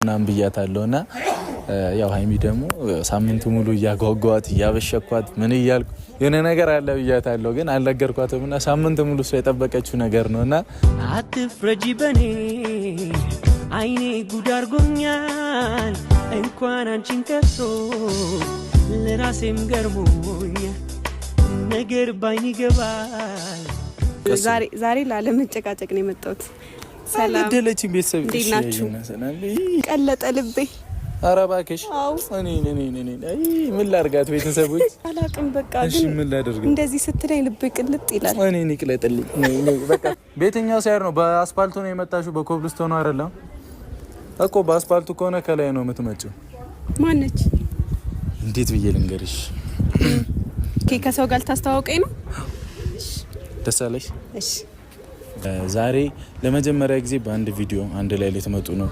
ምናምን ብያታለሁና ያው ሃይሚ ደግሞ ሳምንቱ ሙሉ እያጓጓት እያበሸኳት ምን እያልኩ የሆነ ነገር አለ ብያታለሁ ግን አልነገርኳትምና ሳምንቱ ሙሉ እሷ የጠበቀችው ነገር ነውና አትፍረጂ በኔ አይኔ ጉድ አድርጎኛል እንኳን አንቺን ከሶ ለራሴም ገርሞኛል ነገር ባይን ይገባል ዛሬ ላለመጨቃጨቅ ነው የመጣሁት። ሰላም ደለች ቤተሰብ እንዴናችሁ? ቀለጠ ልቤ። ኧረ እባክሽ እኔ ምን ላድርጋት ቤተሰቦች አላቅም በቃ እሺ ምን ላድርግ እንደዚህ ስትለኝ ልቤ ቅልጥ ይላል። እኔ ቅለጥልኝ በቃ ቤተኛው ሳይር ነው በአስፋልቱ ነው የመጣሽው በኮብልስቶን ነው አይደለም እኮ በአስፋልቱ ከሆነ ከላይ ነው የምትመጪው። ማነች? እንዴት ብዬ ልንገርሽ? ከሰው ጋር ታስተዋውቀኝ ነው? ደስ አለሽ? እሺ ዛሬ ለመጀመሪያ ጊዜ በአንድ ቪዲዮ አንድ ላይ ልትመጡ ነው